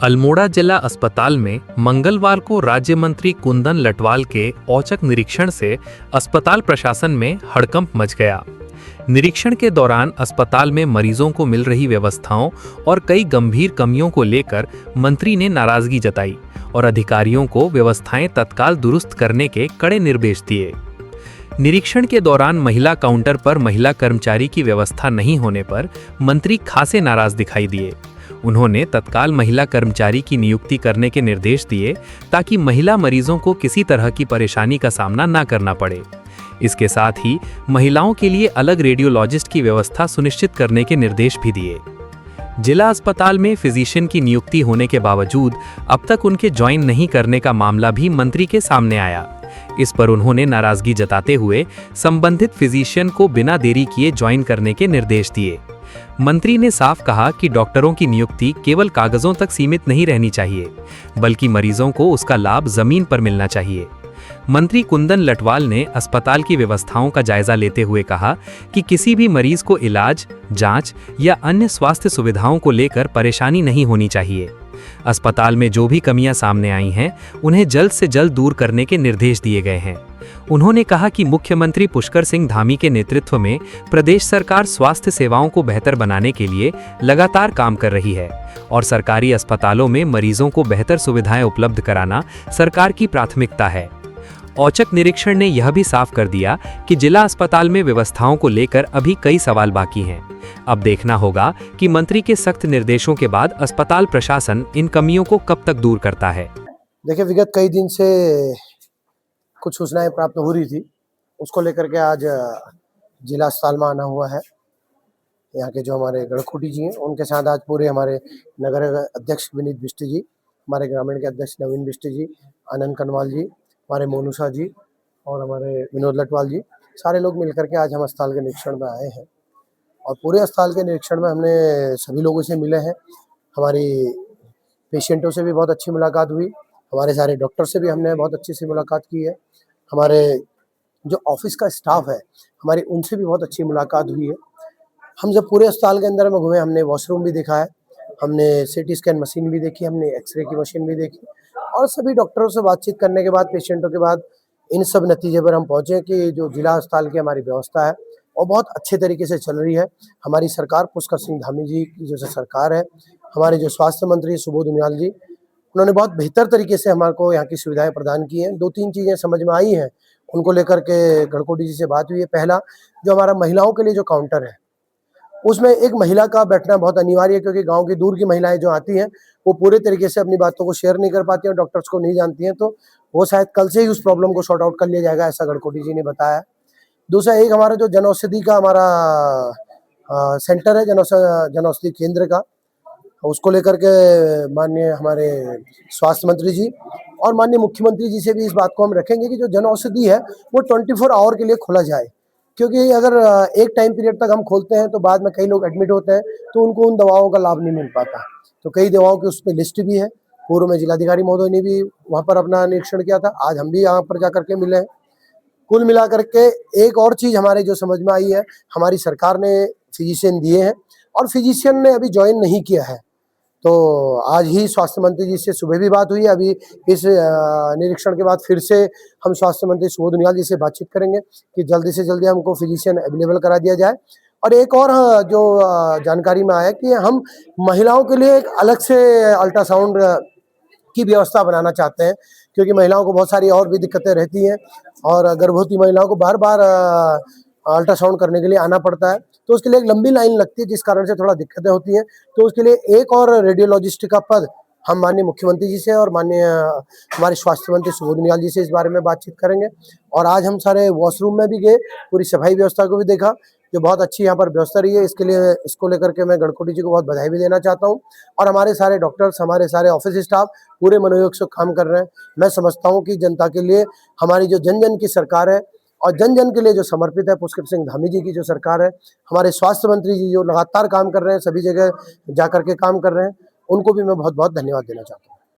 अल्मोड़ा जिला अस्पताल में मंगलवार को राज्य मंत्री कुंदन लटवाल के औचक निरीक्षण से अस्पताल प्रशासन में हड़कंप मच गया। निरीक्षण के दौरान अस्पताल में मरीजों को मिल रही व्यवस्थाओं और कई गंभीर कमियों को लेकर मंत्री ने नाराजगी जताई और अधिकारियों को व्यवस्थाएं तत्काल दुरुस्त करने के कड़े निर्देश दिए। निरीक्षण के दौरान महिला काउंटर पर महिला कर्मचारी की व्यवस्था नहीं होने पर मंत्री खासे नाराज दिखाई दिए। उन्होंने तत्काल महिला कर्मचारी की नियुक्ति करने के निर्देश दिए ताकि महिला मरीजों को किसी तरह की परेशानी का सामना न करना पड़े। इसके साथ ही महिलाओं के लिए अलग रेडियोलॉजिस्ट की व्यवस्था सुनिश्चित करने के निर्देश भी दिए। जिला अस्पताल में फिजिशियन की नियुक्ति होने के बावजूद अब तक उनके ज्वाइन नहीं करने का मामला भी मंत्री के सामने आया। इस पर उन्होंने नाराजगी जताते हुए संबंधित फिजिशियन को बिना देरी किए ज्वाइन करने के निर्देश दिए। मंत्री ने साफ कहा कि डॉक्टरों की नियुक्ति केवल कागजों तक सीमित नहीं रहनी चाहिए, बल्कि मरीजों को उसका लाभ जमीन पर मिलना चाहिए। मंत्री कुंदन लटवाल ने अस्पताल की व्यवस्थाओं का जायजा लेते हुए कहा कि किसी भी मरीज को इलाज, जांच या अन्य स्वास्थ्य सुविधाओं को लेकर परेशानी नहीं होनी चाहिए। अस्पताल में जो भी कमियां सामने आई हैं, उन्हें जल्द से जल्द दूर करने के निर्देश दिए गए हैं। उन्होंने कहा कि मुख्यमंत्री पुष्कर सिंह धामी के नेतृत्व में प्रदेश सरकार स्वास्थ्य सेवाओं को बेहतर बनाने के लिए लगातार काम कर रही है और सरकारी अस्पतालों में मरीजों को बेहतर सुविधाएं उपलब्ध कराना सरकार की प्राथमिकता है। औचक निरीक्षण ने यह भी साफ कर दिया कि जिला अस्पताल में व्यवस्थाओं को लेकर अभी कई सवाल बाकी हैं। अब देखना होगा कि मंत्री के सख्त निर्देशों के बाद अस्पताल प्रशासन इन कमियों को कब तक दूर करता है। देखिए, विगत कई दिन से कुछ सूचनाएं प्राप्त हो रही थी, उसको लेकर के आज जिला अस्पताल में आना हुआ है। यहाँ के जो हमारे गढ़खुटी जी हैं, उनके साथ आज पूरे हमारे नगर अध्यक्ष विनीत बिष्ट जी, हमारे ग्रामीण के अध्यक्ष नवीन बिष्ट जी, आनंद कनवाल जी, हमारे मोनुषा जी और हमारे विनोद लटवाल जी, सारे लोग मिलकर के आज हम अस्पताल के निरीक्षण में आए हैं। और पूरे अस्पताल के निरीक्षण में हमने सभी लोगों से मिले हैं। हमारी पेशेंटों से भी बहुत अच्छी मुलाकात हुई, हमारे सारे डॉक्टर से भी हमने बहुत अच्छी सी मुलाकात की है। हमारे जो ऑफिस का स्टाफ है, हमारी उनसे भी बहुत अच्छी मुलाकात हुई है। हम जब पूरे अस्पताल के अंदर में घूमे, हमने वॉशरूम भी देखा है, हमने सीटी स्कैन मशीन भी देखी, हमने एक्सरे की मशीन भी देखी और सभी डॉक्टरों से बातचीत करने के बाद, पेशेंटों के बाद इन सब नतीजे पर हम पहुंचे कि जो जिला अस्पताल की हमारी व्यवस्था है वो बहुत अच्छे तरीके से चल रही है। हमारी सरकार पुष्कर सिंह धामी जी की जो सरकार है, हमारे जो स्वास्थ्य मंत्री सुबोध उनियाल जी, उन्होंने बहुत बेहतर तरीके से हमारे को यहाँ की सुविधाएं प्रदान की हैं। 2-3 चीज़ें समझ में आई हैं, उनको लेकर के गढ़कोटी जी से बात हुई है। पहला, जो हमारा महिलाओं के लिए जो काउंटर है, उसमें एक महिला का बैठना बहुत अनिवार्य है, क्योंकि गांव की दूर की महिलाएं जो आती हैं वो पूरे तरीके से अपनी बातों को शेयर नहीं कर पाती हैं, डॉक्टर्स को नहीं जानती हैं, तो वो शायद कल से ही उस प्रॉब्लम को सॉर्ट आउट कर लिया जाएगा, ऐसा गढ़कोटी जी ने बताया। दूसरा, एक हमारा जो जनऔषधि का हमारा सेंटर है, जनऔषधि केंद्र का, उसको लेकर के माननीय हमारे स्वास्थ्य मंत्री जी और माननीय मुख्यमंत्री जी से भी इस बात को हम रखेंगे कि जो जनऔषधि है वो 24 आवर के लिए खोला जाए, क्योंकि अगर एक टाइम पीरियड तक हम खोलते हैं तो बाद में कई लोग एडमिट होते हैं तो उनको उन दवाओं का लाभ नहीं मिल पाता। तो कई दवाओं की उस पर लिस्ट भी है। पूर्व में जिलाधिकारी महोदय ने भी वहाँ पर अपना निरीक्षण किया था, आज हम भी यहाँ पर जाकर के मिले हैं। कुल मिलाकर के एक और चीज़ हमारे जो समझ में आई है, हमारी सरकार ने फिजिशियन दिए हैं और फिजिशियन ने अभी ज्वाइन नहीं किया है, तो आज ही स्वास्थ्य मंत्री जी से सुबह भी बात हुई है। अभी इस निरीक्षण के बाद फिर से हम स्वास्थ्य मंत्री सुबोध उनियाल जी से बातचीत करेंगे कि जल्दी से जल्दी हमको फिजिशियन अवेलेबल करा दिया जाए। और एक और जो जानकारी में आया कि हम महिलाओं के लिए एक अलग से अल्ट्रासाउंड की व्यवस्था बनाना चाहते हैं, क्योंकि महिलाओं को बहुत सारी और भी दिक्कतें रहती हैं और गर्भवती महिलाओं को बार बार अल्ट्रासाउंड करने के लिए आना पड़ता है, तो उसके लिए एक लंबी लाइन लगती है, जिस कारण से थोड़ा दिक्कतें होती हैं। तो उसके लिए एक और रेडियोलॉजिस्ट का पद हम माननीय मुख्यमंत्री जी से और माननीय हमारे स्वास्थ्य मंत्री सुबोध उनियाल जी से इस बारे में बातचीत करेंगे। और आज हम सारे वॉशरूम में भी गए, पूरी सफाई व्यवस्था को भी देखा, जो बहुत अच्छी यहाँ पर व्यवस्था रही है। इसके लिए इसको लेकर के मैं गढ़कोटी जी को बहुत बधाई भी देना चाहता हूँ। और हमारे सारे डॉक्टर्स, हमारे सारे ऑफिस स्टाफ पूरे मनोयोग से काम कर रहे हैं। मैं समझता हूँ कि जनता के लिए हमारी जो जन जन की सरकार है और जन जन के लिए जो समर्पित है पुष्कर सिंह धामी जी की जो सरकार है, हमारे स्वास्थ्य मंत्री जी जो लगातार काम कर रहे हैं, सभी जगह जा करके काम कर रहे हैं, उनको भी मैं बहुत बहुत धन्यवाद देना चाहता हूँ।